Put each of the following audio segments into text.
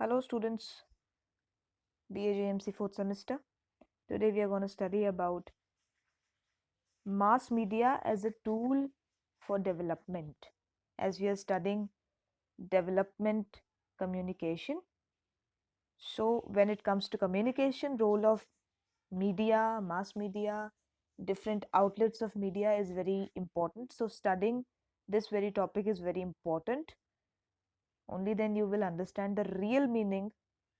Hello students, BAJMC 4th semester. Today we are going to study about mass media as a tool for development. As we are studying development communication. So when it comes to communication, role of media, mass media, different outlets of media is very important. So studying this very topic is very important. Only then you will understand the real meaning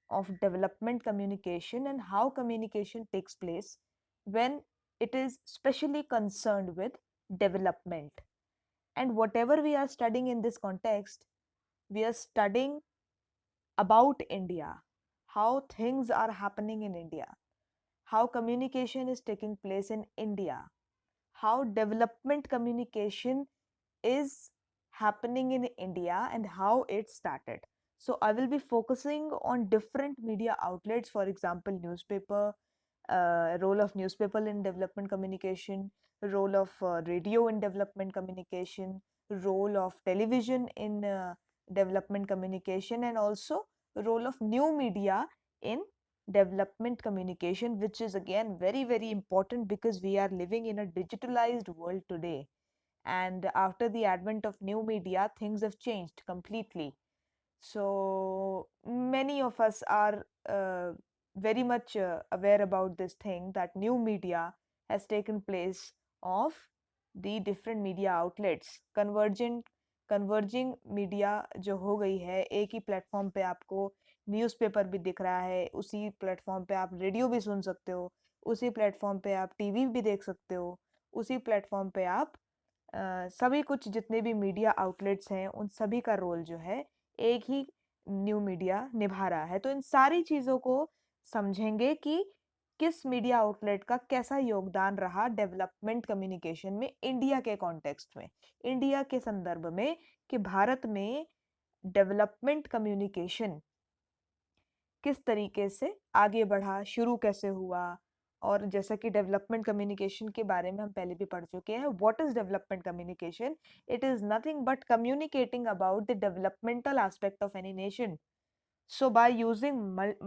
of development communication and how communication takes place when it is specially concerned with development. And whatever we are studying in this context, we are studying about India, how things are happening in India, how communication is taking place in India, how development communication is happening in India and how it started. So I will be focusing on different media outlets, for example, newspaper, role of newspaper in development communication, role of radio in development communication, role of television in development communication, and also role of new media in development communication, which is again very, very important because we are living in a digitalized world today. And after the advent of new media, things have changed completely. So many of us are very much aware about this thing that new media has taken place of the different media outlets. Converging media जो हो गई है, एक ही platform पे आपको newspaper भी दिख रहा है, उसी प्लेटफॉर्म पे आप रेडियो भी सुन सकते हो, उसी प्लेटफॉर्म पे आप टीवी भी देख सकते हो, उसी प्लेटफॉर्म पे आप सभी कुछ जितने भी मीडिया आउटलेट्स हैं उन सभी का रोल जो है एक ही न्यू मीडिया निभा रहा है। तो इन सारी चीज़ों को समझेंगे कि किस मीडिया आउटलेट का कैसा योगदान रहा डेवलपमेंट कम्युनिकेशन में इंडिया के कॉन्टेक्स्ट में, इंडिया के संदर्भ में, कि भारत में डेवलपमेंट कम्युनिकेशन किस तरीके से आगे बढ़ा, शुरू कैसे हुआ। और जैसा कि डेवलपमेंट कम्युनिकेशन के बारे में हम पहले भी पढ़ चुके हैं, what is development communication? It is nothing but communicating about the developmental aspect of any nation. So by using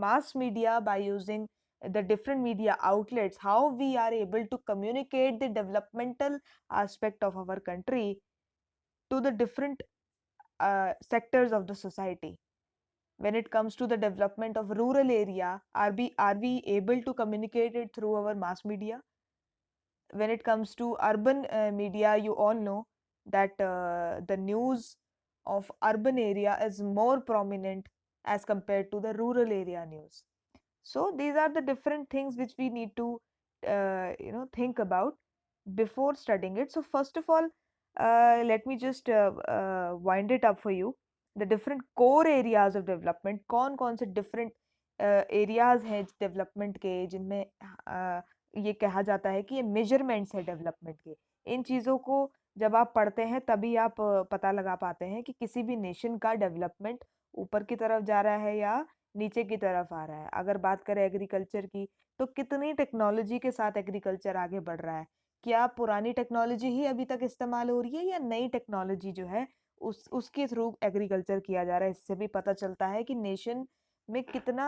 mass media, by using the different media outlets, how we are able to communicate the developmental aspect of our country to the different sectors of the society. When it comes to the development of rural area, are we able to communicate it through our mass media? When it comes to urban media, you all know that the news of urban area is more prominent as compared to the rural area news. So these are the different things which we need to think about before studying it. So first of all, let me just wind it up for you. The different core areas of development, कौन से different areas हैं development के जिनमें ये कहा जाता है कि ये measurements है development के। इन चीज़ों को जब आप पढ़ते हैं तभी आप पता लगा पाते हैं कि किसी भी nation का development ऊपर की तरफ जा रहा है या नीचे की तरफ आ रहा है। अगर बात करें एग्रीकल्चर की, तो कितनी टेक्नोलॉजी के साथ एग्रीकल्चर आगे बढ़ रहा है? क्या पुरानी टेक्नोलॉजी ही अभी तक इस्तेमाल हो रही है या नई टेक्नोलॉजी जो है उसके थ्रू एग्रीकल्चर किया जा रहा है? इससे भी पता चलता है कि नेशन में कितना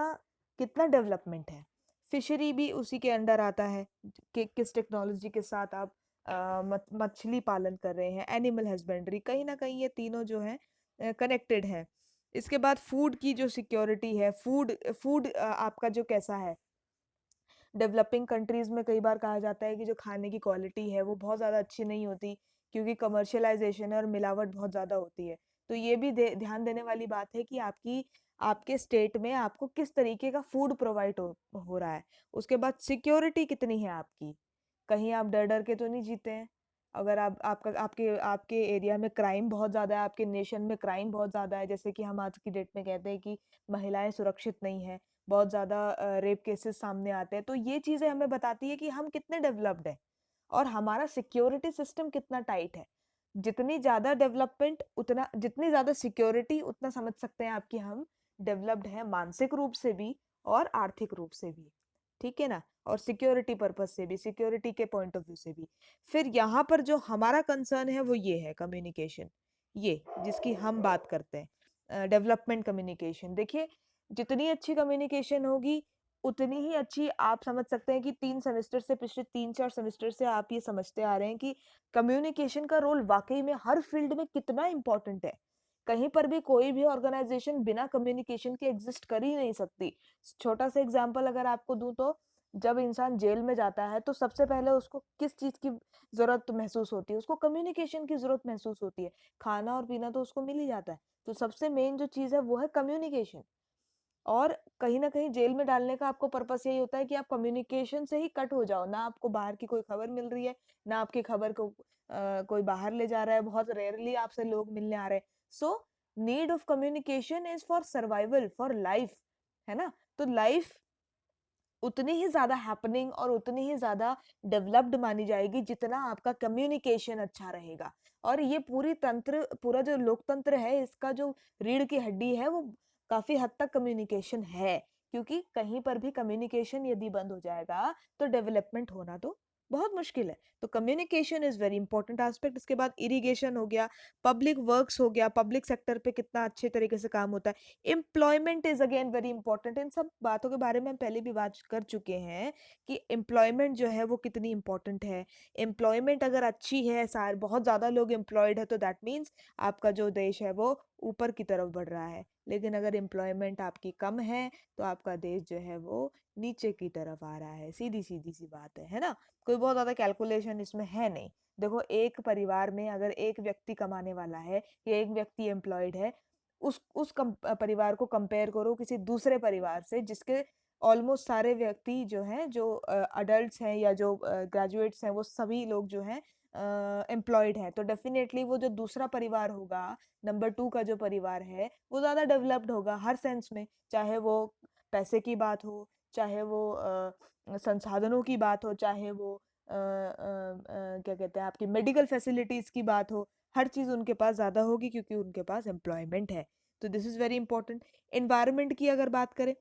कितना डेवलपमेंट है। फिशरी भी उसी के अंडर आता है कि किस टेक्नोलॉजी के साथ आप मछली पालन कर रहे हैं, एनिमल हस्बेंड्री, कहीं ना कहीं ये तीनों जो है कनेक्टेड है। इसके बाद फूड की जो सिक्योरिटी है, फूड फूड आपका जो कैसा है। डेवलपिंग कंट्रीज में कई बार कहा जाता है कि जो खाने की क्वालिटी है वो बहुत ज़्यादा अच्छी नहीं होती क्योंकि कमर्शियलाइजेशन है और मिलावट बहुत ज़्यादा होती है। तो ये भी ध्यान देने वाली बात है कि आपके स्टेट में आपको किस तरीके का फूड प्रोवाइड हो रहा है। उसके बाद सिक्योरिटी कितनी है आपकी, कहीं आप डर डर के तो नहीं जीते हैं। अगर आप आपका आपके आपके एरिया में क्राइम बहुत ज़्यादा है, आपके नेशन में क्राइम बहुत ज़्यादा है, जैसे कि हम आज की डेट में कहते हैं कि महिलाएं सुरक्षित नहीं है, बहुत ज़्यादा रेप केसेस सामने आते हैं, तो ये चीज़ें हमें बताती है कि हम कितने डेवलप्ड हैं और हमारा सिक्योरिटी सिस्टम कितना टाइट है। जितनी ज़्यादा डेवलपमेंट उतना, जितनी ज़्यादा सिक्योरिटी, उतना समझ सकते हैं आप कि हम डेवलप्ड हैं मानसिक रूप से भी और आर्थिक रूप से भी। ठीक है ना? और सिक्योरिटी पर्पस से भी, सिक्योरिटी के पॉइंट ऑफ व्यू से भी। फिर यहाँ पर जो हमारा कंसर्न है वो ये है कम्युनिकेशन, ये जिसकी हम बात करते हैं डेवलपमेंट कम्युनिकेशन। देखिए, जितनी अच्छी कम्युनिकेशन होगी उतनी ही अच्छी, आप समझ सकते हैं कि 3 सेमेस्टर से, पिछले 3-4 सेमेस्टर से आप ये समझते आ रहे हैं कि कम्युनिकेशन का रोल वाक़ई में हर फ़ील्ड में कितना इम्पोर्टेंट है। कहीं पर भी कोई भी ऑर्गनाइज़ेशन बिना कम्युनिकेशन के एग्ज़िस्ट कर ही नहीं सकती। छोटा सा एग्ज़ाम्पल अगर आपको दूँ तो जब इंसान जेल में जाता है तो सबसे पहले उसको किस चीज़ की ज़रूरत महसूस होती है? उसको कम्युनिकेशन की ज़रूरत महसूस होती है। खाना और पीना तो उसको मिल ही जाता है। तो सबसे मेन जो चीज़ है वो है कम्युनिकेशन। और कहीं न कहीं जेल में डालने का आपको पर्पस यही होता है कि आप कम्युनिकेशन से ही कट हो जाओ, ना आपको बाहर की कोई खबर मिल रही है, ना आपकी खबर को कोई बाहर ले जा रहा है, बहुत रेयरली आपसे लोग मिलने आ रहे हैं। So need of communication is for survival, for life, है ना? तो लाइफ उतनी ही ज़्यादा हैपनिंग और उतनी ही ज़्यादा डेवलप्ड मानी जाएगी जितना आपका कम्युनिकेशन अच्छा रहेगा। और ये पूरा जो लोकतंत्र है, इसका जो रीढ़ की हड्डी है वो काफ़ी हद तक कम्युनिकेशन है। क्योंकि कहीं पर भी कम्युनिकेशन यदि बंद हो जाएगा तो डेवलपमेंट होना तो बहुत मुश्किल है। तो communication is very important aspect. इसके बाद इरिगेशन हो गया, पब्लिक वर्क्स हो गया, पब्लिक सेक्टर पे कितना अच्छे तरीके से काम होता है। Employment is again very important. इन सब बातों के बारे में हम पहले भी बात कर चुके हैं कि एम्प्लॉयमेंट जो है वो कितनी इंपॉर्टेंट है। एम्प्लॉयमेंट अगर अच्छी है, सार बहुत ज़्यादा लोग एम्प्लॉयड है, तो दैट मीन्स आपका जो देश है वो ऊपर की तरफ बढ़ रहा है। लेकिन अगर एम्प्लॉयमेंट आपकी कम है तो आपका देश जो है वो नीचे की तरफ आ रहा है। सीधी सीधी सी बात है ना? कोई बहुत ज़्यादा कैलकुलेशन इसमें है नहीं। देखो, एक परिवार में अगर एक व्यक्ति कमाने वाला है या एक व्यक्ति एम्प्लॉयड है, परिवार को कंपेयर करो किसी दूसरे परिवार से जिसके ऑलमोस्ट सारे व्यक्ति जो हैं, जो अडल्ट्स हैं या जो ग्रेजुएट्स हैं, वो सभी लोग जो हैं एम्प्लॉयड हैं। तो डेफिनेटली वो जो दूसरा परिवार होगा, नंबर 2 का जो परिवार है, वो ज़्यादा डेवलप्ड होगा हर सेंस में। चाहे वो पैसे की बात हो, चाहे वो संसाधनों की बात हो, चाहे वो क्या कहते हैं, आपकी मेडिकल फैसिलिटीज़ की बात हो, हर चीज़ उनके पास ज़्यादा होगी क्योंकि उनके पास एम्प्लॉयमेंट है। तो this is very important. Environment की अगर बात करें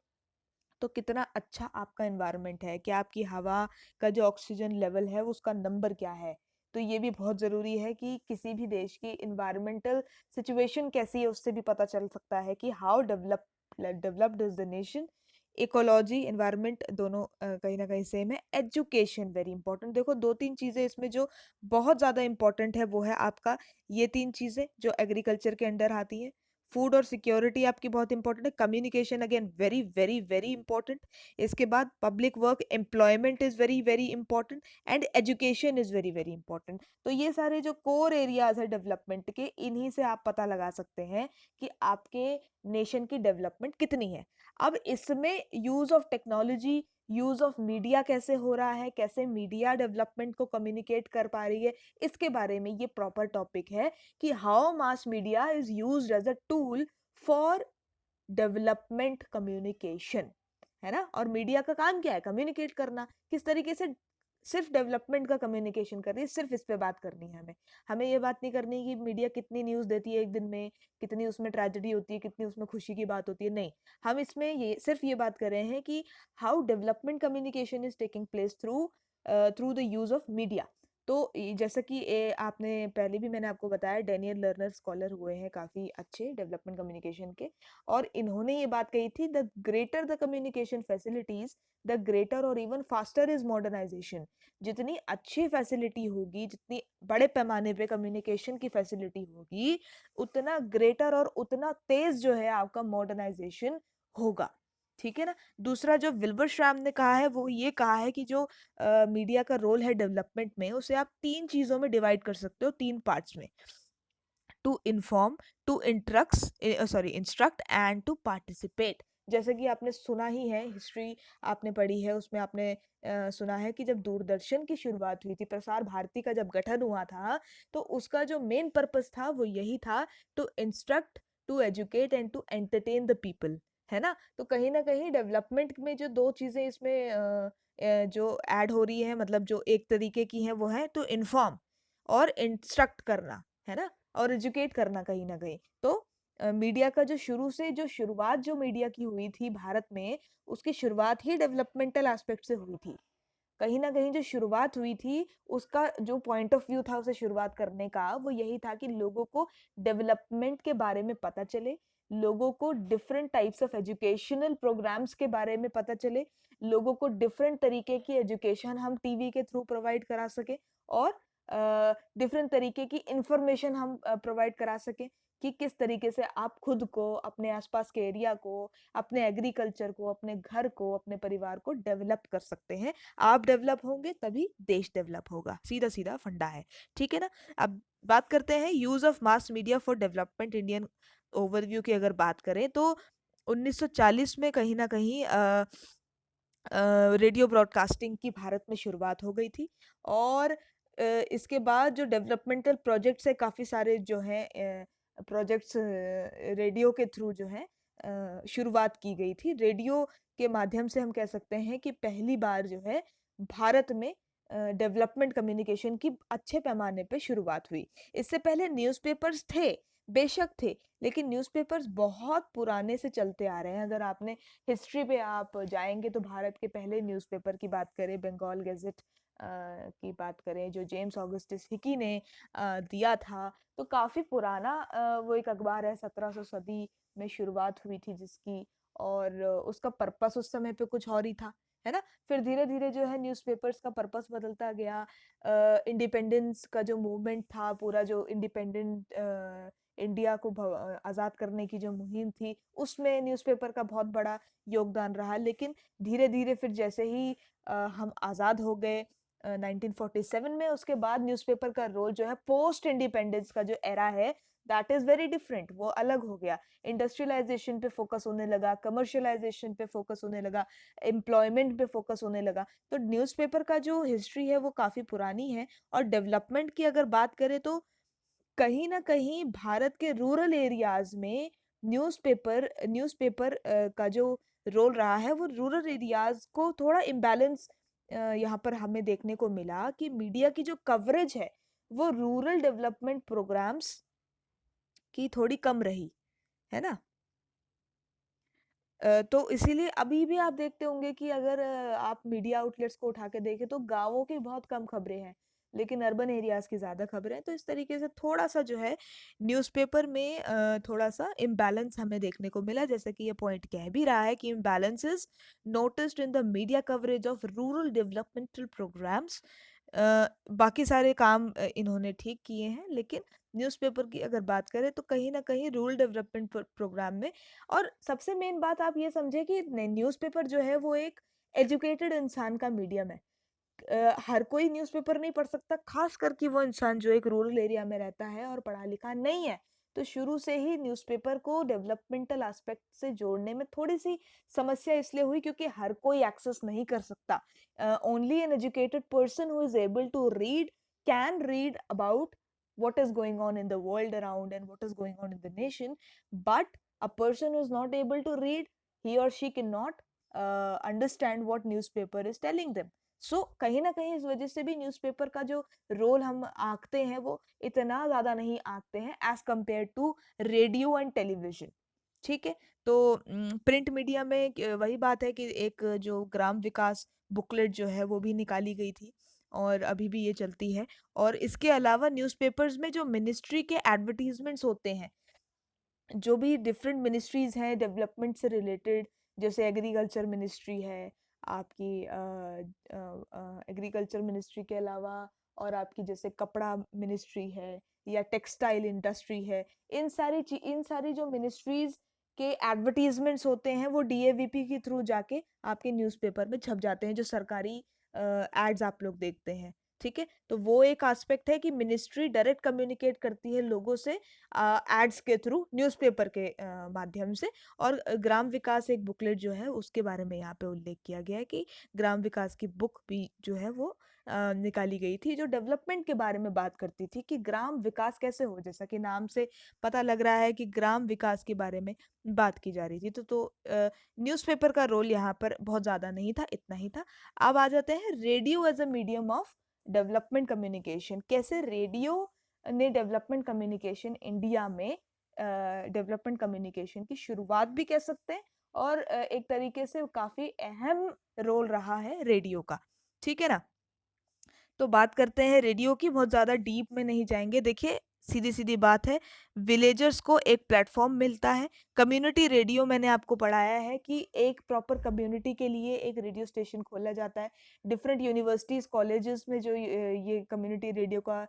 तो कितना अच्छा आपका एनवायरनमेंट है, क्या आपकी हवा का जो ऑक्सीजन लेवल है उसका नंबर क्या है। तो ये भी बहुत ज़रूरी है कि किसी भी देश की एनवायरमेंटल सिचुएशन कैसी है उससे भी पता चल सकता है कि how developed is the nation. Ecology, environment दोनों कहीं ना कहीं सेम है। Education very important. देखो, दो तीन चीज़ें इसमें जो बहुत ज़्यादा इंपॉर्टेंट है वो है आपका, ये तीन चीज़ें जो एग्रीकल्चर के अंडर आती हैं। फूड और सिक्योरिटी आपकी बहुत इंपॉर्टेंट है। Communication again very very very important. इसके बाद public work, employment is very very important, and education is very very important. तो ये सारे जो कोर एरियाज है डेवलपमेंट के, इन्हीं से आप पता लगा सकते हैं कि आपके नेशन की डेवलपमेंट कितनी है। अब इसमें use of technology, use of media कैसे हो रहा है, कैसे मीडिया डेवलपमेंट को कम्युनिकेट कर पा रही है, इसके बारे में ये प्रॉपर टॉपिक है कि how mass media is used as a tool for development communication, है ना? और मीडिया का काम क्या है? कम्युनिकेट करना। किस तरीके से? सिर्फ डेवलपमेंट का कम्युनिकेशन कर रही है, सिर्फ इस पे बात करनी है हमें। हमें ये बात नहीं करनी कि मीडिया कितनी न्यूज़ देती है एक दिन में, कितनी उसमें ट्रेजेडी होती है, कितनी उसमें खुशी की बात होती है, नहीं। हम इसमें ये सिर्फ ये बात कर रहे हैं कि how development communication is taking place through the use of media. तो जैसा कि आपने पहले भी मैंने आपको बताया, डेनियल लर्नर स्कॉलर हुए हैं काफ़ी अच्छे डेवलपमेंट कम्युनिकेशन के, और इन्होंने ये बात कही थी, the greater the communication facilities, the greater और इवन फास्टर इज मॉडर्नाइजेशन। जितनी अच्छी फैसिलिटी होगी, जितनी बड़े पैमाने पे कम्युनिकेशन की फैसिलिटी होगी, उतना ग्रेटर और उतना तेज जो है आपका मॉडर्नाइजेशन होगा। ठीक है ना? दूसरा जो विल्बर श्राम ने कहा है वो ये कहा है कि जो मीडिया का रोल है डेवलपमेंट में, उसे आप तीन चीजों में डिवाइड कर सकते हो, तीन पार्ट्स में। To inform, to instruct and to participate. जैसे कि आपने सुना ही है, हिस्ट्री आपने पढ़ी है, उसमें आपने सुना है कि जब दूरदर्शन की शुरुआत हुई थी, प्रसार भारती का जब गठन हुआ था, तो उसका जो मेन पर्पस था वो यही था, to instruct, to educate and to entertain the people, है ना? तो कहीं ना कहीं डेवलपमेंट में जो दो चीजें इसमें जो ऐड हो रही है, मतलब जो एक तरीके की है, वो है टू इन्फॉर्म और इंस्ट्रक्ट करना, है ना? और एजुकेट करना कहीं ना कहीं। तो मीडिया का जो शुरुआत जो मीडिया की हुई थी भारत में, उसकी शुरुआत ही डेवलपमेंटल एस्पेक्ट से हुई थी। कहीं न कहीं जो शुरुआत हुई थी, उसका जो पॉइंट ऑफ व्यू था उसे शुरुआत करने का, वो यही था कि लोगों को डेवलपमेंट के बारे में पता चले, लोगों को different types of educational programmes के बारे में पता चले, लोगों को डिफरेंट तरीके की एजुकेशन हम टीवी के थ्रू प्रोवाइड करा सके, और डिफरेंट तरीके की इंफॉर्मेशन हम प्रोवाइड करा सकें कि किस तरीके से आप खुद को, अपने आसपास के एरिया को, अपने एग्रीकल्चर को, अपने घर को, अपने परिवार को डेवलप कर सकते हैं। आप डेवलप होंगे तभी देश डेवलप होगा, सीधा सीधा फंडा है, ठीक है ना। अब बात करते हैं use of mass media for development. Indian overview की अगर बात करें तो 1940 में कहीं ना कहीं रेडियो ब्रॉडकास्टिंग की भारत में शुरुआत हो गई थी, और इसके बाद जो डेवलपमेंटल प्रोजेक्ट्स है, काफ़ी सारे जो हैं प्रोजेक्ट्स रेडियो के थ्रू जो है शुरुआत की गई थी। रेडियो के माध्यम से हम कह सकते हैं कि पहली बार जो है भारत में डेवलपमेंट कम्युनिकेशन की अच्छे पैमाने पे शुरुआत हुई। इससे पहले न्यूज़पेपर्स थे, बेशक थे, लेकिन न्यूज़पेपर्स बहुत पुराने से चलते आ रहे हैं। अगर आपने हिस्ट्री पे आप जाएंगे तो भारत के पहले न्यूज़पेपर की बात करें, बंगाल गैजेट की बात करें, जो जेम्स ऑगस्टस हिकी ने दिया था, तो काफ़ी पुराना वो एक अखबार है, 1700 सदी में शुरुआत हुई थी जिसकी, और उसका पर्पस उस समय पे कुछ और ही था, है ना। फिर धीरे धीरे जो है न्यूज़पेपर्स का पर्पस बदलता गया। इंडिपेंडेंस का जो मूवमेंट था, पूरा जो इंडिपेंडेंट इंडिया को आज़ाद करने की जो मुहिम थी, उसमें न्यूज़पेपर का बहुत बड़ा योगदान रहा। लेकिन धीरे धीरे फिर जैसे ही हम आज़ाद हो गए 1947 में, उसके बाद न्यूज़पेपर का रोल जो है पोस्ट इंडिपेंडेंस का जो एरा है, दैट इज वेरी डिफरेंट, वो अलग हो गया। इंडस्ट्रियलाइजेशन पे फोकस होने लगा, कमर्शियलाइजेशन पे फोकस होने लगा, एम्प्लॉयमेंट पे फोकस होने लगा। तो न्यूज़पेपर का जो हिस्ट्री है वो काफ़ी पुरानी है। और डेवलपमेंट की अगर बात करें तो कहीं ना कहीं भारत के रूरल एरियाज में न्यूज़पेपर का जो रोल रहा है, वो रूरल एरियाज को थोड़ा इम्बैलेंस यहाँ पर हमें देखने को मिला कि मीडिया की जो कवरेज है वो रूरल डेवलपमेंट प्रोग्राम्स की थोड़ी कम रही, है ना। तो इसीलिए अभी भी आप देखते होंगे कि अगर आप मीडिया आउटलेट्स को उठा के देखें तो गाँवों की बहुत कम खबरें हैं, लेकिन अर्बन एरियाज़ की ज़्यादा खबरें हैं। तो इस तरीके से थोड़ा-सा जो है न्यूज़पेपर में थोड़ा-सा इम्बैलेंस हमें देखने को मिला, जैसे कि ये पॉइंट कह भी रहा है कि imbalance is noticed in the media coverage of rural developmental programmes. बाकी सारे काम इन्होंने ठीक किए हैं, लेकिन न्यूज़पेपर की अगर बात करें तो कहीं न कहीं रूरल डेवलपमेंट प्रोग्राम में। और सबसे मेन बात आप ये समझे कि न्यूज़पेपर जो है वो एक एजुकेटेड इंसान का मीडियम है। हर कोई न्यूज़पेपर नहीं पढ़ सकता, खास करके वो इंसान जो एक रूरल एरिया में रहता है और पढ़ा लिखा नहीं है। तो शुरू से ही न्यूज़पेपर को डेवलपमेंटल एस्पेक्ट से जोड़ने में थोड़ी सी समस्या इसलिए हुई क्योंकि हर कोई एक्सेस नहीं कर सकता। Only an educated person who is able to read can read about what is going on in the world around and what is going on in the nation, but a person who is not able to read, he or she cannot understand what newspaper is telling them. सो कहीं ना कहीं इस वजह से भी newspaper का जो role हम आंकते हैं वो इतना ज़्यादा नहीं आंकते हैं as compare to radio and television, ठीक है। तो प्रिंट मीडिया में वही बात है कि एक जो ग्राम विकास बुकलेट जो है वो भी निकाली गई थी, और अभी भी ये चलती है। और इसके अलावा न्यूज़पेपर्स में जो मिनिस्ट्री के एडवर्टीजमेंट्स होते हैं, जो भी डिफरेंट मिनिस्ट्रीज हैं डेवलपमेंट से रिलेटेड, जैसे एग्रीकल्चर मिनिस्ट्री है आपकी, एग्रीकल्चर मिनिस्ट्री के अलावा और आपकी जैसे कपड़ा मिनिस्ट्री है या टेक्सटाइल इंडस्ट्री है, इन सारी जो मिनिस्ट्रीज के एडवर्टीजमेंट्स होते हैं वो डीएवीपी के थ्रू जाके आपके न्यूज़पेपर में छप जाते हैं, जो सरकारी एड्स आप लोग देखते हैं, ठीक है। तो वो एक एस्पेक्ट है कि मिनिस्ट्री डायरेक्ट कम्युनिकेट करती है लोगों से एड्स के थ्रू न्यूज़पेपर के माध्यम से। और ग्राम विकास एक बुकलेट जो है उसके बारे में यहाँ पे उल्लेख किया गया है कि ग्राम विकास की बुक भी जो है वो निकाली गई थी, जो डेवलपमेंट के बारे में बात करती थी कि ग्राम विकास कैसे हो, जैसा कि नाम से पता लग रहा है कि ग्राम विकास के बारे में बात की जा रही थी। तो न्यूज़पेपर का रोल यहाँ पर बहुत ज़्यादा नहीं था, इतना ही था। अब आ जाते हैं radio as a medium of development communication. कैसे रेडियो ने डेवलपमेंट कम्युनिकेशन इंडिया में डेवलपमेंट कम्युनिकेशन की शुरुआत भी कह सकते हैं, और एक तरीके से काफी अहम रोल रहा है रेडियो का, ठीक है ना। तो बात करते हैं रेडियो की, बहुत ज़्यादा डीप में नहीं जाएंगे। देखिए सीधी सीधी बात है, विलेजर्स को एक प्लेटफॉर्म मिलता है। कम्युनिटी रेडियो मैंने आपको पढ़ाया है कि एक प्रॉपर कम्युनिटी के लिए एक रेडियो स्टेशन खोला जाता है। डिफरेंट यूनिवर्सिटीज़, कॉलेजेस में जो ये कम्युनिटी रेडियो का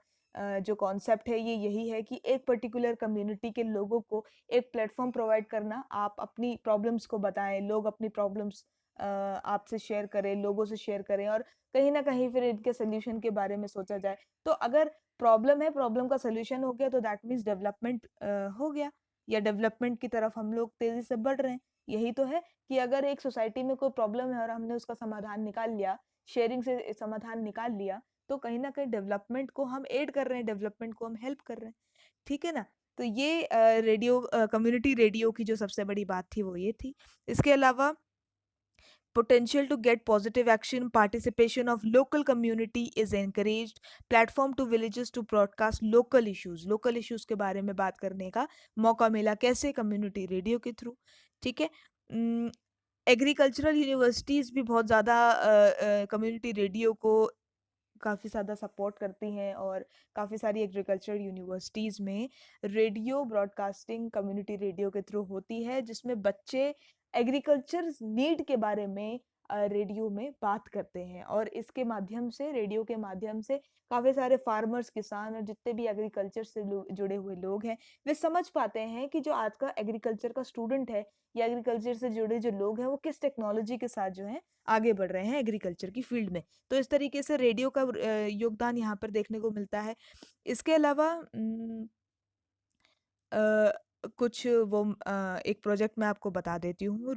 जो कॉन्सेप्ट है, ये यही है कि एक पर्टिकुलर कम्युनिटी के लोगों को एक प्लेटफॉर्म प्रोवाइड करना, आप अपनी प्रॉब्लम्स को बताएँ, लोग अपनी प्रॉब्लम्स आपसे शेयर करें, लोगों से शेयर करें और कहीं न कहीं फिर इनके सॉल्यूशन के बारे में सोचा जाए। तो अगर प्रॉब्लम है, प्रॉब्लम का सॉल्यूशन हो गया तो दैट मीन्स डेवलपमेंट हो गया या डेवलपमेंट की तरफ हम लोग तेज़ी से बढ़ रहे हैं। यही तो है कि अगर एक सोसाइटी में कोई प्रॉब्लम है और हमने उसका समाधान निकाल लिया, शेयरिंग से समाधान निकाल लिया, तो कहीं न कहीं डेवलपमेंट को हम एड कर रहे हैं, डेवलपमेंट को हम हेल्प कर रहे हैं। ठीक है ना? तो ये कम्युनिटी रेडियो की जो सबसे बड़ी बात थी वो ये थी। इसके अलावा potential to get positive action, participation of local community is encouraged, platform to villages to broadcast local issues के बारे में बात करने का मौका मिला, कैसे? कम्युनिटी रेडियो के थ्रू। ठीक है। एग्रीकल्चरल यूनिवर्सिटीज़ भी बहुत ज़्यादा कम्युनिटी रेडियो को काफ़ी ज़्यादा सपोर्ट करती हैं और काफ़ी सारी एग्रीकल्चर यूनिवर्सिटीज़ में रेडियो ब्रॉडकास्टिंग कम्युनिटी रेडियो के थ्रू होती है, जिसमें बच्चे एग्रीकल्चर नीड के बारे में रेडियो में बात करते हैं और इसके माध्यम से, रेडियो के माध्यम से काफ़ी सारे फार्मर्स, किसान और जितने भी एग्रीकल्चर से जुड़े हुए लोग हैं, वे समझ पाते हैं कि जो आज का एग्रीकल्चर का स्टूडेंट है या एग्रीकल्चर से जुड़े जो लोग हैं, वो किस टेक्नोलॉजी के साथ जो है आगे बढ़ रहे हैं एग्रीकल्चर की फील्ड में। तो इस तरीके से रेडियो का योगदान यहाँ पर देखने को मिलता है। इसके अलावा अ, कुछ एक प्रोजेक्ट मैं आपको बता देती हूँ।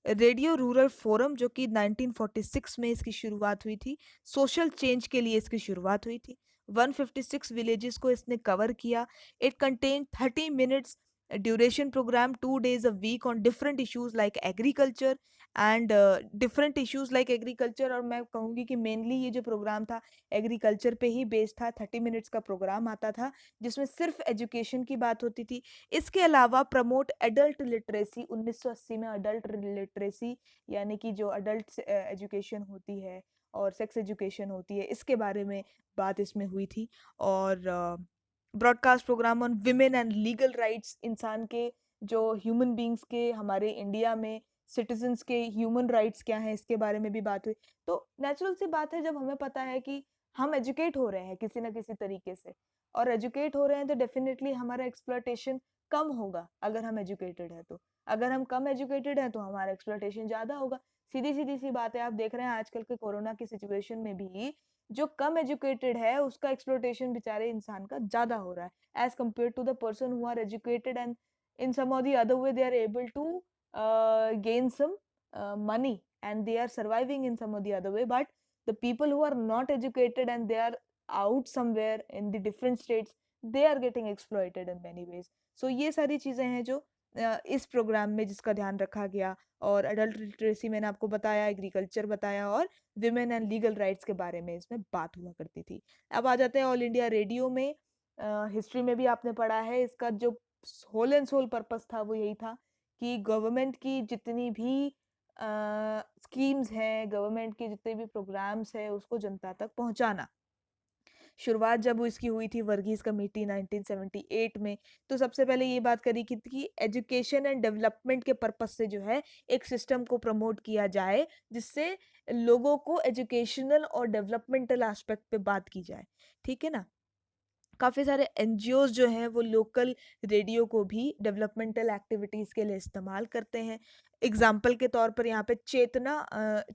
रेडियो रूरल फोरम, जो कि 1946 में इसकी शुरुआत हुई थी। सोशल चेंज के लिए इसकी शुरुआत हुई थी। 156 विलेजेस को इसने कवर किया। It contain 30 minutes duration programme, 2 days a week on different issues like agriculture and different issues like agriculture. और मैं कहूँगी कि मेनली ये जो प्रोग्राम था एग्रीकल्चर पे ही बेस्ड था। 30 मिनट्स का प्रोग्राम आता था जिसमें सिर्फ एजुकेशन की बात होती थी। इसके अलावा प्रमोट एडल्ट लिटरेसी, 1980 में अडल्ट लिटरेसी यानी कि जो अडल्ट एजुकेशन होती है और सेक्स एजुकेशन होती है, इसके बारे में बात इसमें हुई थी। और broadcast programme on women and legal rights, इंसान के जो ह्यूमन बींग्स के हमारे इंडिया में सिटीजन्स के ह्यूमन राइट्स क्या हैं, इसके बारे में भी बात हुई। तो नेचुरल सी बात है, जब हमें पता है कि हम एजुकेट हो रहे हैं किसी ना किसी तरीके से और एजुकेट हो रहे हैं, तो डेफिनेटली हमारा एक्सप्लॉयटेशन कम होगा। अगर हम एजुकेटेड है तो, अगर हम कम एजुकेटेड है तो हमारा एक्सप्लॉयटेशन ज्यादा होगा। सीधी सीधी सी बात है। आप देख रहे हैं आजकल के कोरोना की सिचुएशन में भी जो कम एजुकेटेड है उसका एक्सप्लॉयटेशन बेचारे इंसान का ज्यादा हो रहा है as compare to the person who are educated and in some or the other way they are able to gain some money and they are surviving in some or the other way. But the people who are not educated and they are out somewhere in the different states, they are getting exploited in many ways. So ये सारी चीजें हैं जो इस programme में जिसका ध्यान रखा गया। और अडल्ट लिटरेसी मैंने आपको बताया, एग्रीकल्चर बताया और विमेन एंड लीगल राइट्स के बारे में इसमें बात हुआ करती थी। अब आ जाते हैं ऑल इंडिया रेडियो में। हिस्ट्री में भी आपने पढ़ा है, इसका जो होल एंड सोल पर्पस था वो यही था कि गवर्नमेंट की जितनी भी स्कीम्स हैं, गवर्नमेंट के जितने भी प्रोग्राम्स हैं, उसको जनता तक पहुंचाना। शुरुआत जब इसकी हुई थी वर्गीज कमेटी 1978 में, तो सबसे पहले ये बात करी कि एजुकेशन एंड डेवलपमेंट के पर्पस से जो है एक सिस्टम को प्रमोट किया जाए जिससे लोगों को एजुकेशनल और डेवलपमेंटल एस्पेक्ट पे बात की जाए। ठीक है ना? काफ़ी सारे एनजीओज़ जो हैं वो लोकल रेडियो को भी डेवलपमेंटल एक्टिविटीज़ के लिए इस्तेमाल करते हैं। एग्ज़ाम्पल के तौर पर यहाँ पे चेतना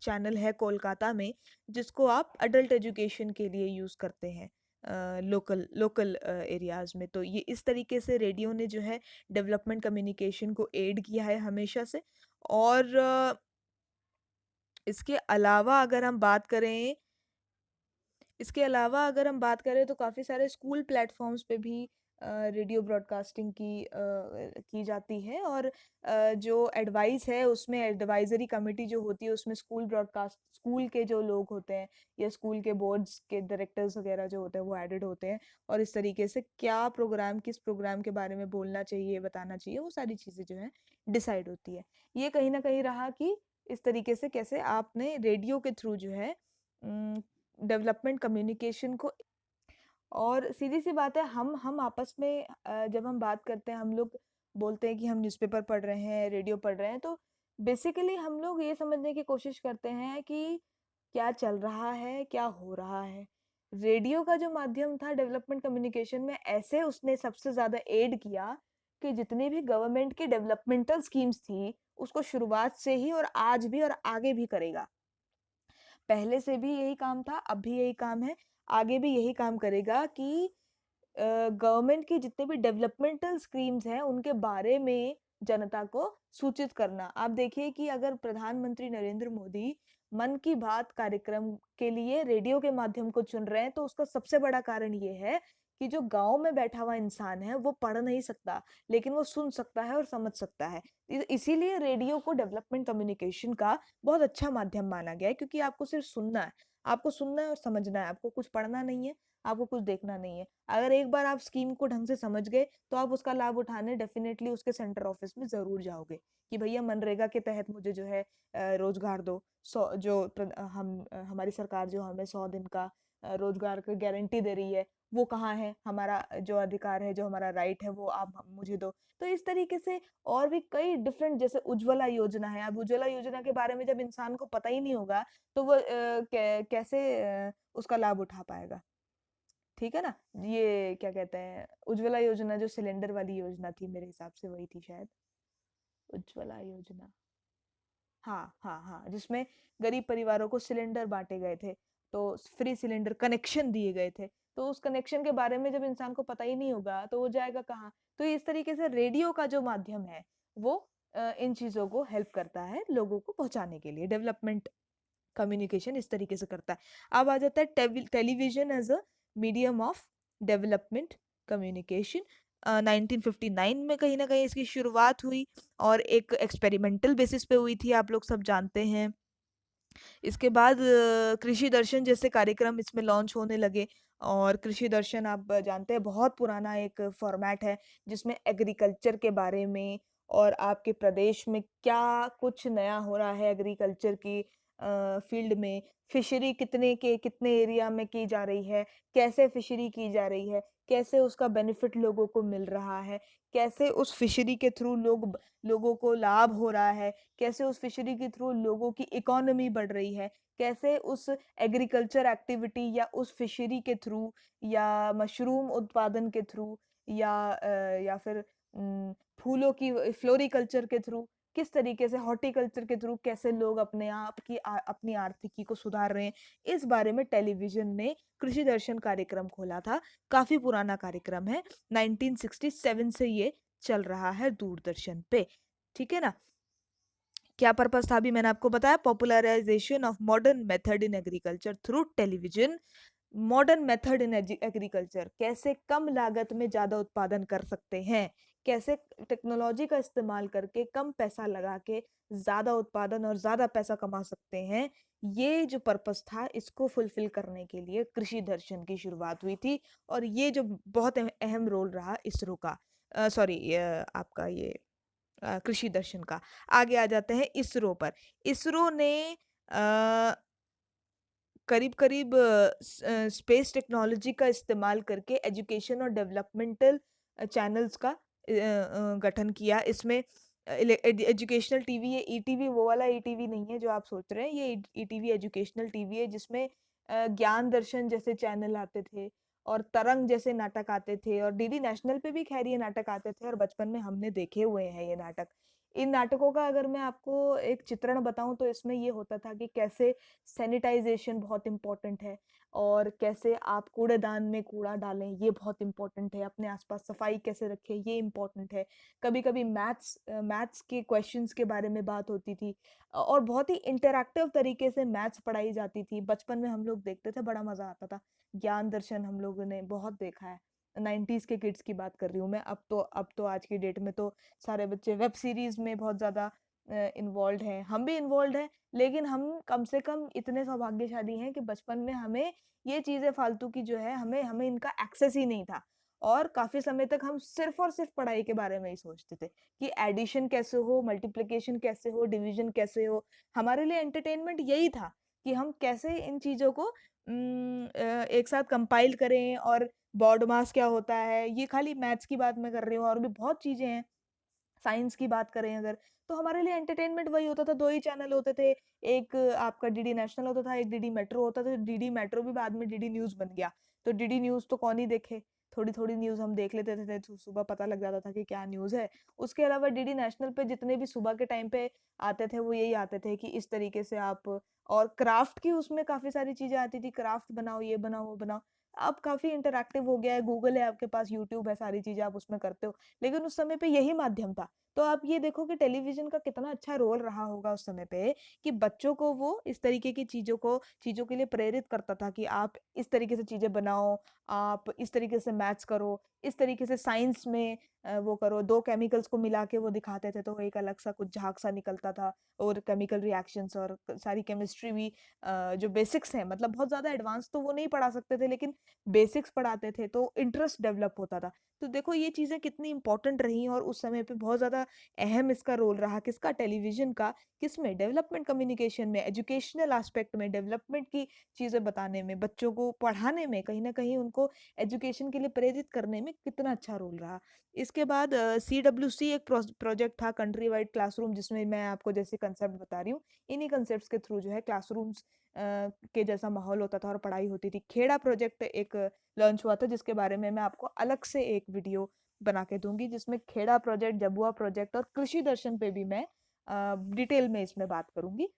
चैनल है कोलकाता में, जिसको आप अडल्ट एजुकेशन के लिए यूज़ करते हैं लोकल लोकल एरियाज़ में। तो ये इस तरीके से रेडियो ने जो है डेवलपमेंट कम्युनिकेशन को एड किया है हमेशा से। और इसके अलावा अगर हम बात करें इसके अलावा अगर हम बात करें तो काफ़ी सारे स्कूल प्लेटफॉर्म्स पे भी रेडियो ब्रॉडकास्टिंग की जाती है। और जो एडवाइस है उसमें एडवाइजरी कमेटी जो होती है उसमें स्कूल के जो लोग होते हैं या स्कूल के बोर्ड्स के डायरेक्टर्स वगैरह जो होते हैं वो एडेड होते हैं। और इस तरीके से क्या प्रोग्राम, किस प्रोग्राम के बारे में बोलना चाहिए, बताना चाहिए, वो सारी चीज़ें जो है डिसाइड होती है। ये कहीं ना कहीं रहा कि इस तरीके से कैसे आपने रेडियो के थ्रू जो है डेवलपमेंट कम्युनिकेशन को। और सीधी सी बात है, हम आपस में जब हम बात करते हैं, हम लोग बोलते हैं कि हम न्यूज़पेपर पढ़ रहे हैं, रेडियो पढ़ रहे हैं, तो बेसिकली हम लोग ये समझने की कोशिश करते हैं कि क्या चल रहा है, क्या हो रहा है। रेडियो का जो माध्यम था डेवलपमेंट कम्युनिकेशन में, ऐसे उसने सबसे ज़्यादा एड किया कि जितनी भी गवर्नमेंट की डेवलपमेंटल स्कीम्स थी, उसको शुरुआत से ही और आज भी और आगे भी करेगा। पहले से भी यही काम था, अब भी यही काम है, आगे भी यही काम करेगा कि गवर्नमेंट की जितने भी डेवलपमेंटल स्कीम्स हैं, उनके बारे में जनता को सूचित करना। आप देखिए कि अगर प्रधानमंत्री नरेंद्र मोदी मन की बात कार्यक्रम के लिए रेडियो के माध्यम को चुन रहे हैं, तो उसका सबसे बड़ा कारण ये है कि जो गाँव में बैठा हुआ इंसान है, वो पढ़ नहीं सकता, लेकिन वो सुन सकता है और समझ सकता है। इसीलिए रेडियो को डेवलपमेंट कम्युनिकेशन का बहुत अच्छा माध्यम माना गया है, क्योंकि आपको सिर्फ सुनना है, आपको सुनना है और समझना है, आपको कुछ पढ़ना नहीं है, आपको कुछ देखना नहीं है। अगर एक बार आप स्कीम को ढंग से समझ गए, तो आप उसका लाभ उठाने डेफिनेटली उसके सेंटर ऑफिस में ज़रूर जाओगे कि भैया मनरेगा के तहत मुझे जो है रोज़गार दो। हमारी सरकार जो हमें 100 दिन का रोज़गार की गारंटी दे रही है, वो कहाँ है? हमारा जो अधिकार है, जो हमारा राइट है, वो आप मुझे दो। तो इस तरीके से और भी कई डिफरेंट, जैसे उज्ज्वला योजना है। अब उज्ज्वला योजना के बारे में जब इंसान को पता ही नहीं होगा, तो वो कैसे उसका लाभ उठा पाएगा? ठीक है ना? ये क्या कहते हैं, उज्ज्वला योजना जो सिलेंडर वाली योजना थी, मेरे हिसाब से वही थी शायद, उज्ज्वला योजना। हाँ, हाँ, हाँ, जिसमें गरीब परिवारों को सिलेंडर बाँटे गए थे, तो फ्री सिलेंडर कनेक्शन दिए गए थे। तो उस कनेक्शन के बारे में जब इंसान को पता ही नहीं होगा, तो वो जाएगा कहाँ? तो इस तरीके से रेडियो का जो माध्यम है, वो इन चीज़ों को हेल्प करता है लोगों को पहुँचाने के लिए। डेवलपमेंट कम्युनिकेशन इस तरीके से करता है। अब आ जाता है television as a medium of development communication. 1959 में कहीं न कहीं इसकी शुरुआत हुई और एक एक्सपेरिमेंटल बेसिस पे हुई थी, आप लोग सब जानते हैं। इसके बाद कृषि दर्शन जैसे कार्यक्रम इसमें लॉन्च होने लगे, और कृषि दर्शन आप जानते हैं बहुत पुराना एक फॉर्मेट है, जिसमें एग्रीकल्चर के बारे में और आपके प्रदेश में क्या कुछ नया हो रहा है एग्रीकल्चर की फील्ड में, फिशरी कितने एरिया में की जा रही है, कैसे फिशरी की जा रही है, कैसे उसका बेनिफिट लोगों को मिल रहा है, कैसे उस फिशरी के थ्रू लोगों को लाभ हो रहा है, कैसे उस फिशरी के थ्रू लोगों की इकोनॉमी बढ़ रही है, कैसे उस एग्रीकल्चर एक्टिविटी या उस फिशरी के थ्रू या मशरूम उत्पादन के थ्रू या फिर फूलों की फ्लोरिकल्चर के थ्रू, किस तरीके से हॉर्टिकल्चर के थ्रू कैसे लोग अपनी आर्थिकी को सुधार रहे हैं, इस बारे में टेलीविज़न ने कृषि दर्शन कार्यक्रम खोला था। काफ़ी पुराना कार्यक्रम है, 1967 से ये चल रहा है दूरदर्शन पे, ठीक है ना? क्या पर्पस था, अभी मैंने आपको बताया, popularisation of modern method in agriculture through television. Modern method in agriculture, कैसे कम लागत में ज़्यादा उत्पादन कर सकते हैं, कैसे टेक्नोलॉजी का इस्तेमाल करके कम पैसा लगा के ज़्यादा उत्पादन और ज़्यादा पैसा कमा सकते हैं। ये जो पर्पस था, इसको फुलफिल करने के लिए कृषि दर्शन की शुरुआत हुई थी, और ये जो बहुत अहम रोल रहा इसरो का, सॉरी, आपका ये कृषि दर्शन का। आगे आ जाते हैं इसरो पर। इसरो ने अ, करीब-करीब स्पेस टेक्नोलॉजी का इस्तेमाल करके एजुकेशन और डेवलपमेंटल चैनल्स का गठन किया। इसमें एजुकेशनल टीवी, ये ईटीवी वो वाला ईटीवी नहीं है जो आप सोच रहे हैं, ये ईटीवी एजुकेशनल टीवी है, जिसमें ज्ञान दर्शन जैसे चैनल आते थे और तरंग जैसे नाटक आते थे, और डीडी नेशनल पे भी खैर ये नाटक आते थे, और बचपन में हमने देखे हुए हैं ये नाटक। इन नाटकों का अगर मैं आपको एक चित्रण बताऊँ, तो इसमें ये होता था कि कैसे सैनिटाइज़ेशन बहुत इम्पोर्टेंट है, और कैसे आप कूड़ेदान में कूड़ा डालें, ये बहुत इम्पोर्टेंट है, अपने आस-पास सफाई कैसे रखें, ये इम्पोर्टेंट है। कभी-कभी मैथ्स के क्वेश्चंस के बारे में बात होती थी, और बहुत ही इंटरैक्टिव तरीके से मैथ्स पढ़ाई जाती थी। बचपन में हम लोग देखते थे, बड़ा मज़ा आता था। ज्ञान दर्शन हम लोगों ने बहुत देखा है। 90s के किड्स की बात कर रही हूँ मैं, अब तो आज की डेट में तो सारे बच्चे वेब सीरीज़ में बहुत ज़्यादा इन्वॉल्व्ड हैं। हम भी इन्वॉल्व्ड हैं, लेकिन हम कम से कम इतने सौभाग्यशाली हैं कि बचपन में हमें ये चीज़ें फालतू की जो है, हमें हमें इनका एक्सेस ही नहीं था, और काफ़ी समय तक हम सिर्फ़ और सिर्फ़ पढ़ाई के बारे में ही सोचते थे कि एडिशन कैसे हो, मल्टीप्लिकेशन कैसे हो, डिवीज़न कैसे हो। हमारे लिए एंटरटेनमेंट यही था कि हम कैसे इन चीज़ों को एक साथ कंपाइल करें, और बॉड मास क्या होता है, ये खाली मैथ्स की बात मैं कर रही हूँ, और भी बहुत चीज़ें हैं। साइंस की बात करें अगर, तो हमारे लिए एंटरटेनमेंट वही होता था, 2 ही चैनल होते थे। एक आपका डीडी नेशनल होता था, एक डीडी मेट्रो होता था। डीडी मेट्रो भी बाद में डीडी न्यूज़ बन गया। तो डीडी न्यूज़ तो कौन ही देखे, थोड़ी-थोड़ी न्यूज़ हम देख लेते थे, तो सुबह पता लग जाता था कि क्या न्यूज़ है। उसके अलावा डीडी नेशनल पे जितने भी सुबह के टाइम पे आते थे, वो यही आते थे कि इस तरीके से आप, और क्राफ्ट की उसमें काफ़ी सारी चीज़ें आती थी, क्राफ्ट बनाओ, ये बनाओ, वो बनाओ। अब काफ़ी इंटरैक्टिव हो गया है, गूगल है आपके पास, यूट्यूब है, सारी चीज़ें आप उसमें करते हो। लेकिन उस समय पे यही माध्यम था। तो आप ये देखो कि टेलीविज़न का कितना अच्छा रोल रहा होगा उस समय पे, कि बच्चों को वो इस तरीके की चीज़ों के लिए प्रेरित करता था कि आप इस तरीके से चीज़ें बनाओ, आप इस तरीके से मैथ्स करो, इस तरीके से साइंस में वो करो। 2 केमिकल्स को मिला के वो दिखाते थे, तो एक अलग-सा कुछ झाग-सा निकलता था, और केमिकल रिएक्शंस और सारी केमिस्ट्री भी, जो बेसिक्स हैं, मतलब बहुत ज़्यादा एडवांस तो वो नहीं पढ़ा सकते थे, लेकिन बेसिक्स पढ़ाते थे, तो इंटरेस्ट डेवलप होता था। तो देखो ये चीज़ें कितनी इम्पोर्टेंट रहीं, और उस समय पे बहुत ज़्यादा अहम इसका रोल रहा, किसका, टेलीविज़न का, किसमें, डेवलपमेंट कम्युनिकेशन में, एजुकेशनल एस्पेक्ट में, डेवलपमेंट की चीज़ें बताने में, बच्चों को पढ़ाने में, कहीं न कहीं उनको एजुकेशन के लिए प्रेरित करने में कितना अच्छा रोल रहा। इसके बाद सीडब्ल्यूसी एक प्रोजेक्ट था, कंट्री वाइड क्लासरूम, जिसमें मैं आपको जैसे कंसेप्ट बता रही हूँ, इन्हीं कंसेप्ट्स के थ्रू जो है क्लासरूम्स के जैसा माहौल होता था और पढ़ाई होती थी। खेड़ा प्रोजेक्ट एक लॉन्च हुआ था, जिसके बारे में मैं आपको अलग से एक वीडियो बना के दूँगी, जिसमें खेड़ा प्रोजेक्ट, जबुआ प्रोजेक्ट और कृषि दर्शन पे भी मैं डिटेल में इसमें बात करूँगी।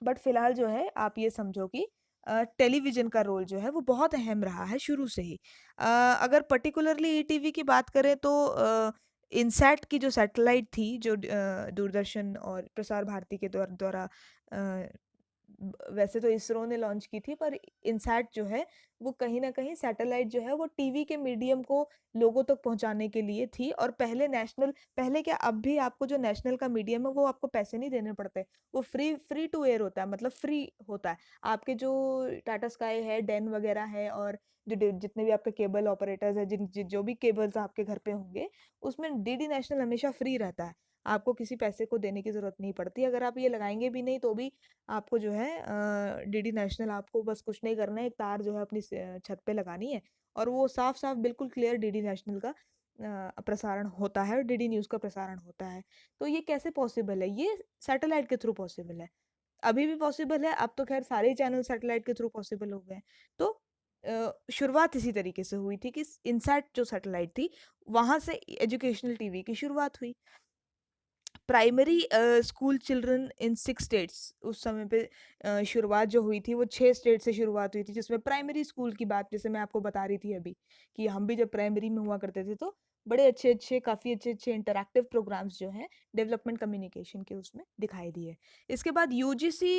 बट फिलहाल जो है आप ये समझो कि टेलीविज़न का रोल जो है वो बहुत अहम रहा है शुरू से ही। अगर पर्टिकुलरली ईटीवी की बात करें तो इनसैट की जो सैटेलाइट थी, जो दूरदर्शन और प्रसार भारती के द्वारा अ, वैसे तो इसरो ने लॉन्च की थी, पर इनसैट जो है वो कहीं न कहीं सैटेलाइट जो है वो टीवी के मीडियम को लोगों तक पहुँचाने के लिए थी। और पहले क्या, अब भी आपको जो नेशनल का मीडियम है वो आपको पैसे नहीं देने पड़ते। वो फ्री टू एयर होता है, मतलब फ्री होता है। आपके जो टाटा स्काई है, डेन वगैरह है, और जितने भी आपके केबल ऑपरेटर्स हैं, जो भी केबल्स आपके घर पे होंगे, उसमें डीडी नेशनल हमेशा फ्री रहता है। आपको किसी पैसे को देने की ज़रूरत नहीं पड़ती। अगर आप ये लगाएँगे भी नहीं तो भी आपको जो है डीडी नेशनल, आपको बस कुछ नहीं करना है, एक तार जो है अपनी छत पे लगानी है, और वो साफ-साफ बिल्कुल क्लियर डीडी नेशनल का प्रसारण होता है, और डीडी न्यूज़ का प्रसारण होता है। तो ये कैसे पॉसिबल है? ये सैटेलाइट के थ्रू पॉसिबल है। अभी भी पॉसिबल है, अब तो ख़ैर सारे ही चैनल सैटेलाइट के थ्रू पॉसिबल हो गए हैं। तो शुरुआत इसी तरीके से हुई थी कि इनसैट जो सैटेलाइट थी, वहाँ से एजुकेशनल टीवी की शुरुआत हुई। Primary school children in 6 states, उस समय पे शुरुआत जो हुई थी वो 6 स्टेट से शुरुआत हुई थी, जिसमें प्राइमरी स्कूल की बात जैसे मैं आपको बता रही थी अभी, कि हम भी जब प्राइमरी में हुआ करते थे तो बड़े अच्छे-अच्छे, काफ़ी अच्छे-अच्छे इंटरैक्टिव प्रोग्राम्स जो हैं डेवलपमेंट कम्युनिकेशन के उसमें दिखाई दिए। इसके बाद यूजीसी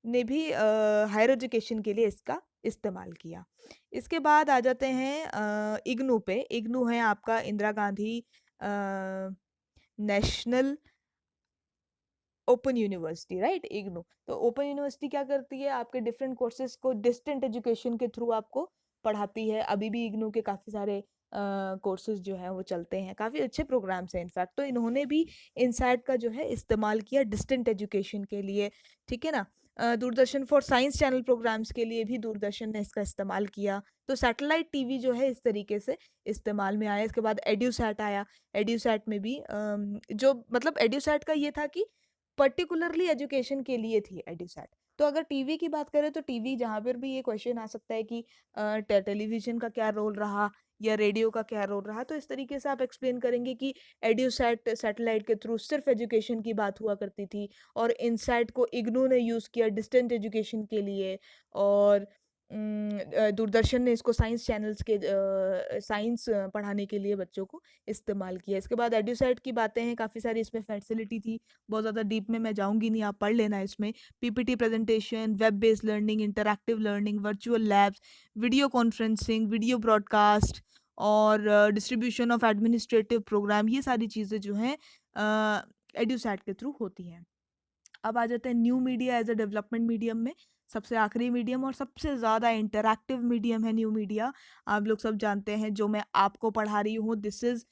ने भी हायर एजुकेशन के लिए इसका इस्तेमाल किया। इसके बाद आ जाते हैं इग्नू पे। इग्नू है आपका Indira Gandhi a national open university, right, IGNOU. तो ओपन यूनिवर्सिटी क्या करती है, आपके डिफरेंट कोर्सेज को डिस्टेंट एजुकेशन के थ्रू आपको पढ़ाती है। अभी भी इग्नू के काफ़ी सारे कोर्सेज जो हैं वो चलते हैं, काफ़ी अच्छे प्रोग्राम्स हैं इनफैक्ट। तो इन्होंने भी इनसैट का जो है इस्तेमाल किया डिस्टेंट एजुकेशन के लिए, ठीक है ना। Doordarshan for science channel programmes के लिए भी दूरदर्शन ने इसका इस्तेमाल किया। तो सैटेलाइट टीवी जो है इस तरीके से इस्तेमाल में आया। इसके बाद एड्यूसैट आया। एड्यूसैट में भी जो मतलब एड्यूसैट का ये था कि पर्टिकुलरली एजुकेशन के लिए थी एडुसैट। तो अगर टीवी की बात करें तो टीवी, जहाँ पर भी ये क्वेश्चन आ सकता है कि टेलीविजन का क्या रोल रहा या रेडियो का क्या रोल रहा, तो इस तरीके से आप एक्सप्लेन करेंगे कि एड्यूसैट सैटेलाइट के थ्रू सिर्फ एजुकेशन की बात हुआ करती थी, और इनसैट को इग्नू ने यूज़ किया डिस्टेंट एजुकेशन के लिए, और दूरदर्शन ने इसको साइंस चैनल्स के साइंस पढ़ाने के लिए बच्चों को इस्तेमाल किया। इसके बाद एड्यूसैट की बातें हैं, काफ़ी सारी इसमें फैसिलिटी थी। बहुत ज़्यादा डीप में मैं जाऊँगी नहीं, आप पढ़ लेना इसमें। PPT presentation, web based learning, interactive learning, virtual labs, video conferencing, video broadcast, और डिस्ट्रीब्यूशन ऑफ एडमिनिस्ट्रेटिव प्रोग्राम, ये सारी चीज़ें जो हैं एड्यूसैट के थ्रू होती हैं। अब आ जाते हैं new media as a development medium में। सबसे आखिरी मीडियम और सबसे ज़्यादा इंटरैक्टिव मीडियम है न्यू मीडिया। आप लोग सब जानते हैं, जो मैं आपको पढ़ा रही हूँ, this is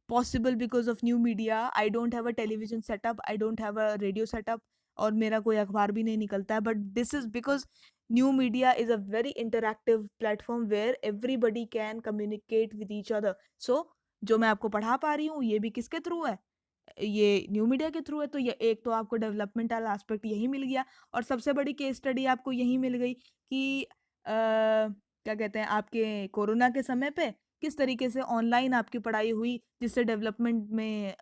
possible because of new media. I don't have a television setup, I don't have a radio setup, और मेरा कोई अखबार भी नहीं निकलता है, but this is because New media is a very interactive platform where everybody can communicate with each other. So जो मैं आपको पढ़ा पा रही हूँ ये भी किसके थ्रू है, ये न्यू मीडिया के थ्रू है। तो ये एक तो आपको डेवलपमेंटल एस्पेक्ट यही मिल गया, और सबसे बड़ी केस स्टडी आपको यही मिल गई कि क्या कहते हैं, आपके कोरोना के समय पे किस तरीके से ऑनलाइन आपकी पढ़ाई हुई, जिससे डेवलपमेंट में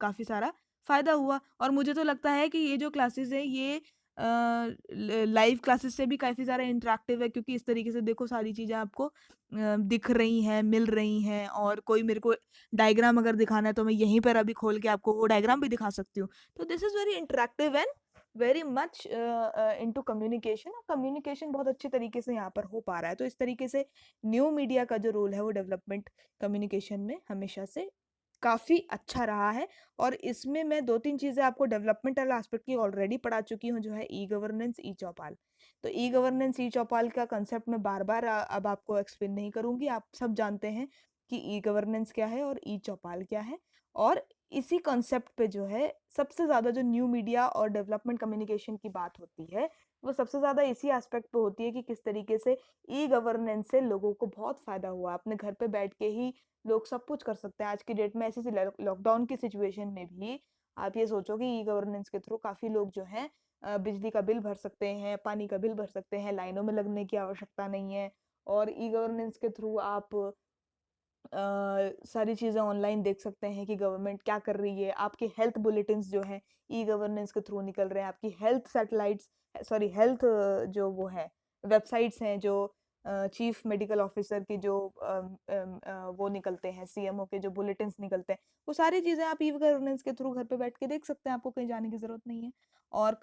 काफ़ी सारा फ़ायदा हुआ। और मुझे तो लगता है कि ये जो क्लासेस है ये लाइव क्लासेस से भी काफ़ी ज़्यादा इंटरेक्टिव है, क्योंकि इस तरीके से देखो सारी चीज़ें आपको दिख रही हैं, मिल रही हैं, और कोई मेरे को डायग्राम अगर दिखाना है तो मैं यहीं पर अभी खोल के आपको वो डायग्राम भी दिखा सकती हूँ। तो this is very interactive and very much into communication, और कम्युनिकेशन बहुत अच्छे तरीके से यहाँ पर हो पा रहा है। तो इस तरीके से न्यू मीडिया का जो रोल है वो डेवलपमेंट कम्युनिकेशन में हमेशा से काफ़ी अच्छा रहा है। और इसमें मैं 2-3 चीज़ें आपको डेवलपमेंटल एस्पेक्ट की ऑलरेडी पढ़ा चुकी हूँ, जो है ई गवर्नेंस, ई चौपाल। तो ई गवर्नेंस, ई चौपाल का कंसेप्ट मैं बार-बार अब आपको एक्सप्लेन नहीं करूँगी। आप सब जानते हैं कि ई गवर्नेंस क्या है और ई चौपाल क्या है। और इसी कॉन्सेप्ट पे जो है सबसे ज़्यादा जो न्यू मीडिया और डेवलपमेंट कम्युनिकेशन की बात होती है, वो सबसे ज़्यादा इसी एस्पेक्ट पे होती है कि किस तरीके से ई गवर्नेंस से लोगों को बहुत फ़ायदा हुआ। अपने घर पे बैठ के ही लोग सब कुछ कर सकते हैं। आज की डेट में ऐसी लॉकडाउन की सिचुएशन में भी आप ये सोचो कि ई गवर्नेंस के थ्रू काफ़ी लोग जो हैं बिजली का बिल भर सकते हैं, पानी का बिल भर सकते हैं, लाइनों में लगने की आवश्यकता नहीं है। और ई गवर्नेंस के थ्रू आप सारी चीज़ें ऑनलाइन देख सकते हैं कि गवर्नमेंट क्या कर रही है। आपके हेल्थ बुलेटिन्स जो हैं ई गवर्नेंस के थ्रू निकल रहे हैं। आपकी हेल्थ सैटेलाइट्स, सॉरी हेल्थ जो वो है वेबसाइट्स हैं, जो चीफ मेडिकल ऑफिसर की जो वो निकलते हैं, सीएमओ के जो बुलेटिन्स निकलते हैं, वो सारी चीज़ें आप ई गवर्नेंस के थ्रू घर पे बैठ के देख सकते हैं। आपको कहीं जाने की ज़रूरत नहीं है।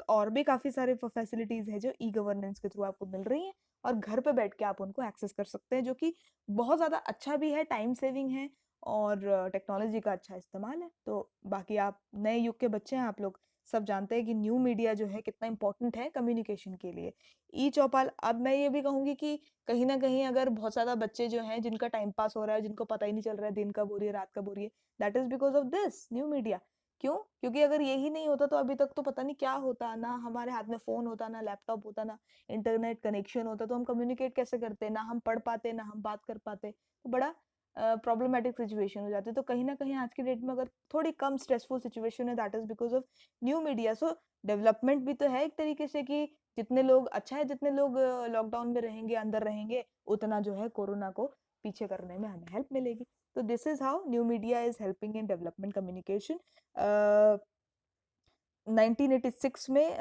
और भी काफ़ी सारे फैसिलिटीज़ हैं जो ई गवर्नेंस के थ्रू आपको मिल रही हैं, और घर पे बैठ के आप उनको एक्सेस कर सकते हैं, जो कि बहुत ज़्यादा अच्छा भी है, टाइम सेविंग है, और टेक्नोलॉजी का अच्छा इस्तेमाल है। तो बाकी आप नए युग के बच्चे हैं, आप लोग सब जानते हैं कि न्यू मीडिया जो है कितना इम्पोर्टेंट है कम्युनिकेशन के लिए। ई चौपाल, अब मैं ये भी कहूँगी कि कहीं न कहीं अगर बहुत ज़्यादा बच्चे जो हैं जिनका टाइम पास हो रहा है, जिनको पता ही नहीं चल रहा है दिन कब हो रही है, रात कब हो रही है, that is because of this new media. क्यों? क्योंकि अगर यही नहीं होता तो अभी तक तो पता नहीं क्या होता, ना हमारे हाथ में फ़ोन होता, ना लैपटॉप होता, ना इंटरनेट कनेक्शन होता, तो हम कम्युनिकेट कैसे करते? ना हम पढ़ पाते, ना हम बात कर पाते। तो बड़ा प्रॉब्लमैटिक सिचुएशन हो जाती है। तो कहीं न कहीं आज की डेट में अगर थोड़ी कम स्ट्रेसफुल सिचुएशन है, that is because of new media. So development भी तो है एक तरीके से कि जितने लोग, अच्छा है जितने लोग लॉकडाउन में रहेंगे, अंदर रहेंगे, उतना जो है कोरोना को पीछे करने में हमें हेल्प मिलेगी। तो this is how new media is helping in development communication. 1986 में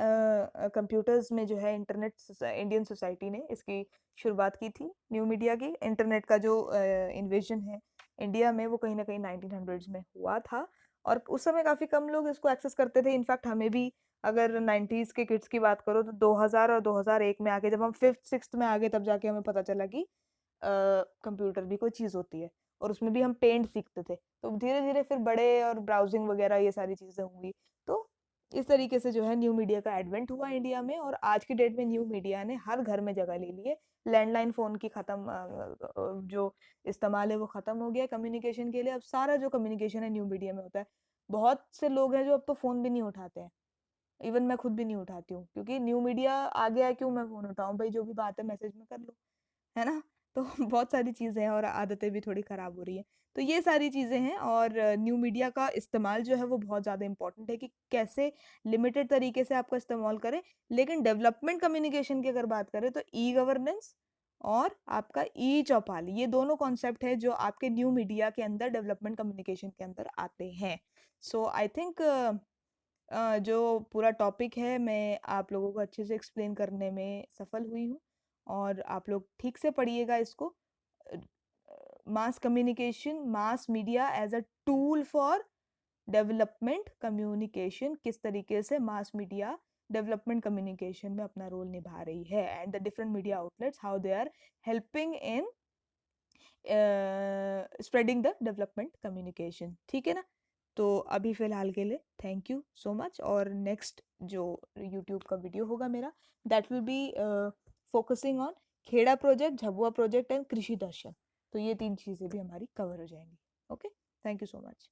कंप्यूटर्स में जो है इंडियन सोसाइटी ने इसकी शुरुआत की थी न्यू मीडिया की। इंटरनेट का जो इन्वेजन है इंडिया में, वो कहीं ना कहीं 1900s में हुआ था, और उस समय काफ़ी कम लोग इसको एक्सेस करते थे। इनफैक्ट हमें भी, अगर 90s के किड्स की बात करो, तो 2000 और 2001 में आके, जब हम 5th 6th में आ गए, तब जाके हमें पता चला कि कंप्यूटर भी कोई चीज़ होती है, और उसमें भी हम पेंट सीखते थे। तो धीरे धीरे फिर बड़े और ब्राउजिंग वगैरह ये सारी चीज़ें होंगी। तो इस तरीके से जो है न्यू मीडिया का एडवेंट हुआ इंडिया में, और आज की डेट में न्यू मीडिया ने हर घर में जगह ले ली है। लैंडलाइन फ़ोन की जो इस्तेमाल है वो ख़त्म हो गया है कम्युनिकेशन के लिए। अब सारा जो कम्युनिकेशन है न्यू मीडिया में होता है। बहुत से लोग हैं जो अब तो फ़ोन भी नहीं उठाते हैं। इवन मैं खुद भी नहीं उठाती हूँ, क्योंकि न्यू मीडिया आ गया है, क्यों मैं फ़ोन उठाऊँ? भाई जो भी बात है मैसेज में कर लो। है ना? तो बहुत सारी चीज़ें हैं, और आदतें भी थोड़ी ख़राब हो रही हैं। तो ये सारी चीज़ें हैं, और न्यू मीडिया का इस्तेमाल जो है वो बहुत ज़्यादा इम्पोर्टेंट है कि कैसे लिमिटेड तरीके से आपका इस्तेमाल करें। लेकिन डेवलपमेंट कम्युनिकेशन की अगर बात करें, तो ई गवर्नेंस और आपका ई चौपाल, ये दोनों कॉन्सेप्ट है जो आपके न्यू मीडिया के अंदर, डेवलपमेंट कम्युनिकेशन के अंदर आते हैं। सो आई थिंक जो पूरा टॉपिक है, मैं आप लोगों को अच्छे से एक्सप्लेन करने में सफल हुई हूँ, और आप लोग ठीक से पढ़िएगा इसको। Mass communication, mass media as a tool for development communication, किस तरीके से मास मीडिया डेवलपमेंट कम्युनिकेशन में अपना रोल निभा रही है, and the different media outlets, how they are helping in spreading the development communication. ठीक है ना? तो अभी फ़िलहाल के लिए थैंक यू सो मच, और नेक्स्ट जो यूट्यूब का वीडियो होगा मेरा, that will be focusing on Kheda project, Jhabua project and Krishi Darshan. तो ये 3 चीज़ें भी हमारी कवर हो जाएंगी। Okay, thank you so much.